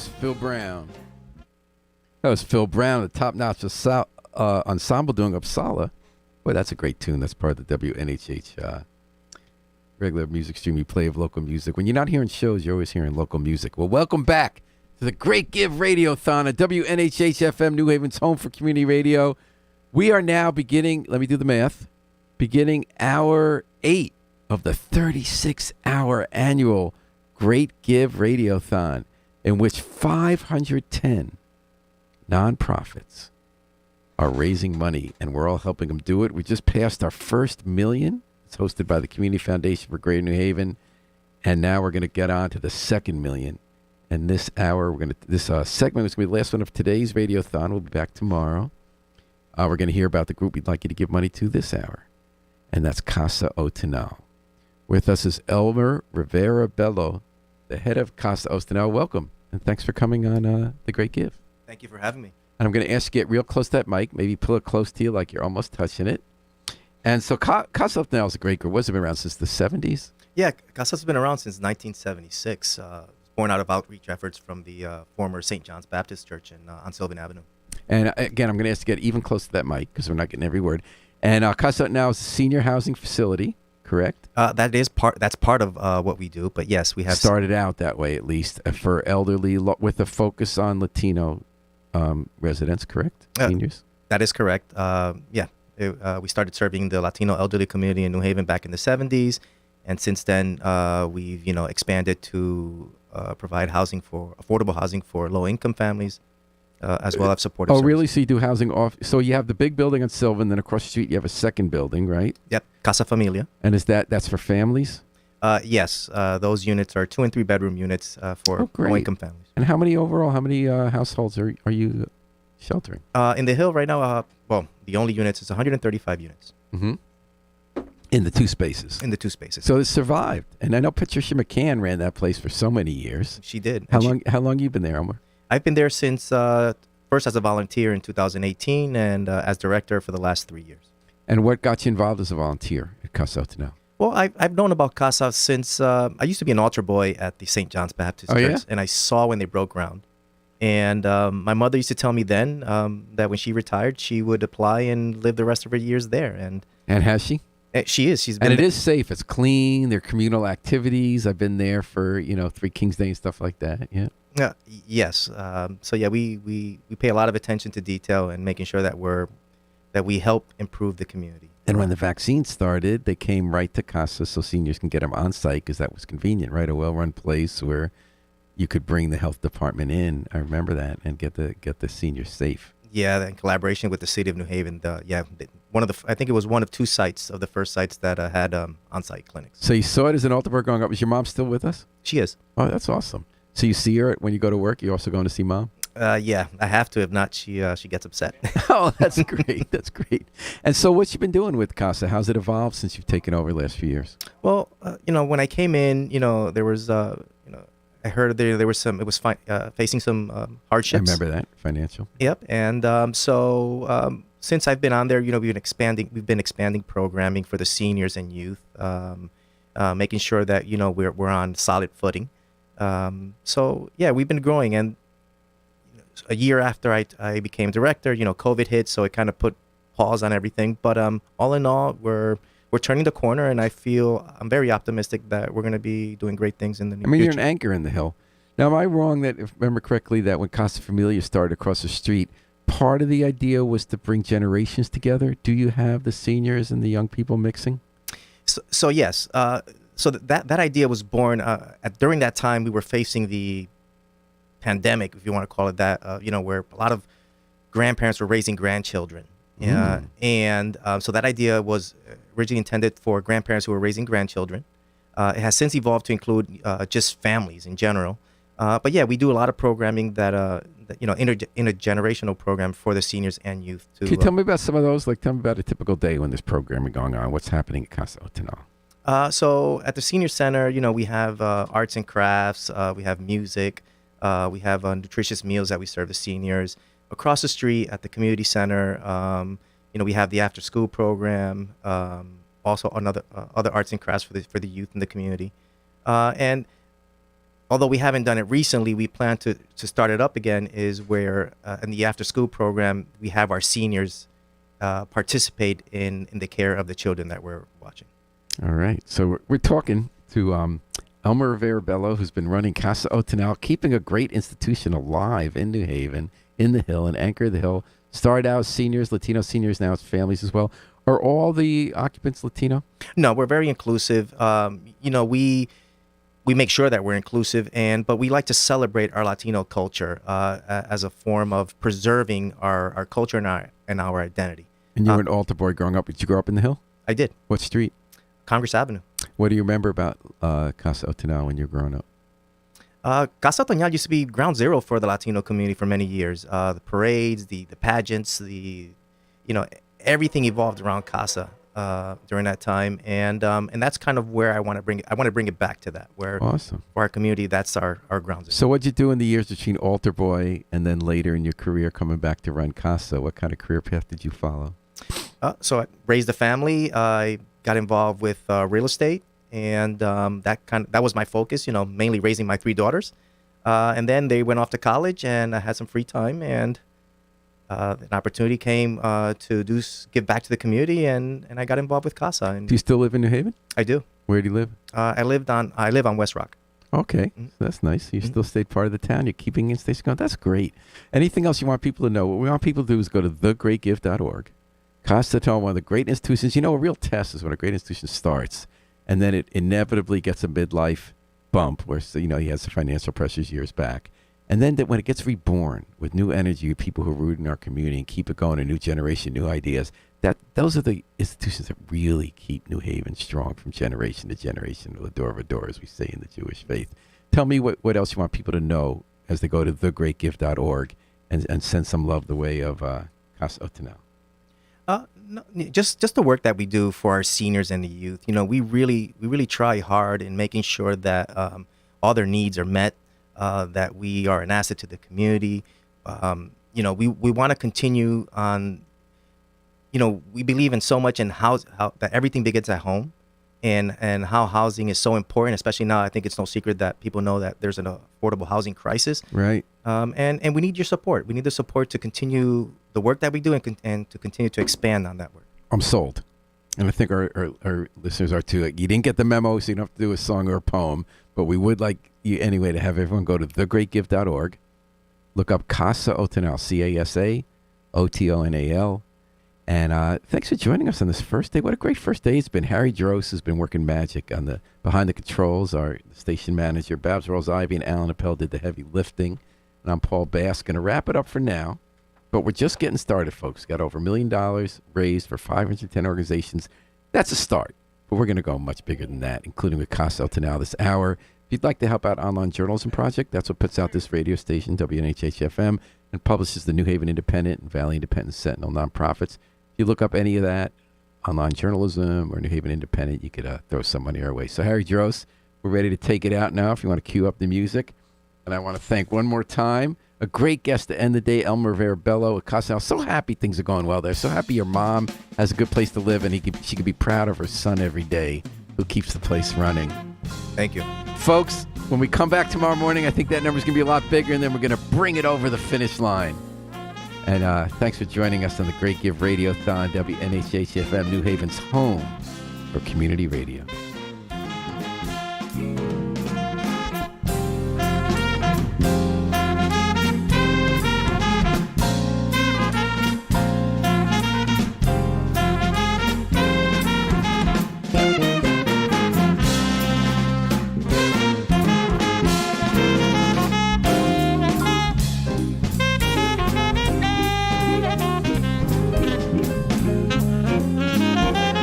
was Phil Brown. That was Phil Brown, the top-notch ensemble doing Uppsala. Boy, that's a great tune. That's part of the WNHH regular music stream. We play of local music. When you're not hearing shows, you're always hearing local music. Well, welcome back to the Great Give Radiothon at WNHH-FM, New Haven's home for community radio. We are now beginning, let me do the math, beginning hour 8 of the 36-hour annual Great Give Radiothon, in which 510 nonprofits are raising money, and we're all helping them do it. We just passed our first million. It's hosted by the Community Foundation for Greater New Haven, and now we're going to get on to the second million. And this hour, this segment is going to be the last one of today's Radiothon. We'll be back tomorrow. We're going to hear about the group we'd like you to give money to this hour, and that's Casa Otonal. With us is Elmer Rivera Bello, the head of Casa Otonal. Welcome, and thanks for coming on The Great Give. Thank you for having me. And I'm going to ask you to get real close to that mic, maybe pull it close to you like you're almost touching it. And so Casa Otonal is a great group. What's it been around since the 70s? Yeah, Casa's been around since 1976. Born out of outreach efforts from the former St. John's Baptist Church on Sylvan Avenue. And again, I'm going to ask you to get even close to that mic because we're not getting every word. And Casa Otonal is a senior housing facility, correct? That's part of what we do. But yes, we have started out that way, at least for elderly with a focus on Latino residents, correct? Seniors. That is correct. We started serving the Latino elderly community in New Haven back in the 70s, and since then we've expanded to provide affordable housing for low-income families, as well as supportive services. Really? So you do housing off? So you have the big building on Sylvan, then across the street you have a second building, right? Yep, Casa Familia. And that's for families? Yes, those units are 2 and 3 bedroom units for low-income families. And how many households are you sheltering? In the Hill right now, the only units is 135 units. Mm-hmm. In the two spaces. In the 2 spaces. So it survived. And I know Patricia McCann ran that place for so many years. She did. How long you been there, Elmer? I've been there since first as a volunteer in 2018 and as director for the last 3 years. And what got you involved as a volunteer at Casa Otonal? Well, I've known about Casa since I used to be an altar boy at the St. John's Baptist Church, and I saw when they broke ground. And my mother used to tell me then that when she retired, she would apply and live the rest of her years there. And has she? She is. She's been. And it is safe. It's clean. There are communal activities. I've been there for Three Kings Day and stuff like that. Yeah. Yes. We pay a lot of attention to detail and making sure that we help improve the community. And when the vaccine started, they came right to Casa so seniors can get them on site because that was convenient, right? A well-run place where you could bring the health department in. I remember that, and get the seniors safe. Yeah, in collaboration with the city of New Haven. I think it was one of 2 sites of the first sites that had on-site clinics. So you saw it as an altar boy growing up. Is your mom still with us? She is. Oh, that's awesome. So you see her when you go to work. You also going to see mom? Yeah, I have to. If not, she gets upset. Oh, that's great. That's great. And so what's you been doing with Casa? How's it evolved since you've taken over the last few years? Well, when I came in, there was, I heard there was facing some hardships. I remember that, financial. Yep. And since I've been on there, we've been expanding programming for the seniors and youth, making sure that, we're on solid footing. We've been growing, and a year after I became director, COVID hit, so it kind of put pause on everything. But all in all, we're turning the corner, and I'm very optimistic that we're going to be doing great things in the near future. You're an anchor in the Hill. Now, am I wrong that, if I remember correctly, that when Casa Familia started across the street, part of the idea was to bring generations together? Do you have the seniors and the young people mixing? So yes. So that idea was born during that time. We were facing the pandemic, if you want to call it that, where a lot of grandparents were raising grandchildren. And so that idea was originally intended for grandparents who were raising grandchildren. It has since evolved to include just families in general. But yeah, we do a lot of programming that intergenerational program for the seniors and youth. Can you tell me about some of those? Like, tell me about a typical day when there's programming going on. What's happening at Casa Otonal? So at the senior center, we have arts and crafts. We have music. We have nutritious meals that we serve the seniors. Across the street at the community center, we have the after-school program. Also, other arts and crafts for the youth in the community. And although we haven't done it recently, we plan to start it up again. Is where in the after school program we have our seniors participate in the care of the children that we're watching. All right. So we're talking to Elmer Rivera Bello, who's been running Casa Otonal, keeping a great institution alive in New Haven, in the Hill, and Anchor of the Hill. Started out as seniors, Latino seniors, now it's families as well. Are all the occupants Latino? No, we're very inclusive. We make sure that we're inclusive, but we like to celebrate our Latino culture as a form of preserving our culture and our identity. And you were an altar boy growing up. Did you grow up in the Hill? I did. What street? Congress Avenue. What do you remember about Casa Otonal when you were growing up? Casa Otonal used to be ground zero for the Latino community for many years. The parades, the pageants, everything evolved around Casa during that time, and that's kind of where I want to bring it. I want to bring it back to that, where Awesome. for our community, that's our ground zero. So what'd you do in the years between altar boy and then later in your career coming back to run Casa? What kind of career path did you follow? So I raised a family. I got involved with real estate, and that was my focus. Mainly raising my 3 daughters, and then they went off to college, and I had some free time, and an opportunity came to give back to the community, and I got involved with Casa. And Do you still live in New Haven? I do. Where do you live? I live on West Rock. Okay, so that's nice. You still stayed part of the town. You're keeping in station going. That's great. Anything else you want people to know? What we want people to do is go to thegreatgift.org. Casa Otonal, one of the great institutions. A real test is when a great institution starts, and then it inevitably gets a midlife bump where he has the financial pressures years back. And then when it gets reborn with new energy, people who are rooted in our community and keep it going, a new generation, new ideas, those are the institutions that really keep New Haven strong from generation to generation, or the door, as we say in the Jewish faith. Tell me what else you want people to know as they go to thegreatgift.org and send some love the way of Casa Otonal. No, just the work that we do for our seniors and the youth. We really try hard in making sure that all their needs are met. That we are an asset to the community. We want to continue on. We believe in so much in how that everything begins at home, and how housing is so important, especially now. I think it's no secret that people know that there's an affordable housing crisis. Right. And we need your support. We need the support to continue the work that we do and to continue to expand on that work. I'm sold. And I think our listeners are too. You didn't get the memo, so you don't have to do a song or a poem, but we would like you anyway to have everyone go to thegreatgift.org, look up Casa Otonal, CASA-OTONAL, and thanks for joining us on this first day. What a great first day it's been. Harry Jaros has been working magic behind the controls. Our station manager, Babs Rolls-Ivy, and Alan Appel did the heavy lifting, and I'm Paul Bass. Going to wrap it up for now. But we're just getting started, folks. Got over $1 million raised for 510 organizations. That's a start. But we're going to go much bigger than that, including with Casa Otonal this hour. If you'd like to help out Online Journalism Project, that's what puts out this radio station, WNHH-FM, and publishes the New Haven Independent and Valley Independent Sentinel nonprofits. If you look up any of that, Online Journalism or New Haven Independent, you could throw some money our way. So, Harry Jaros, we're ready to take it out now if you want to cue up the music. And I want to thank one more time a great guest to end the day, Elmer Rivera Bello at Casa. So happy things are going well there. So happy your mom has a good place to live, and she could be proud of her son every day who keeps the place running. Thank you. Folks, when we come back tomorrow morning, I think that number's going to be a lot bigger, and then we're going to bring it over the finish line. And thanks for joining us on the Great Give Radiothon, WNHH-FM, New Haven's home for community radio.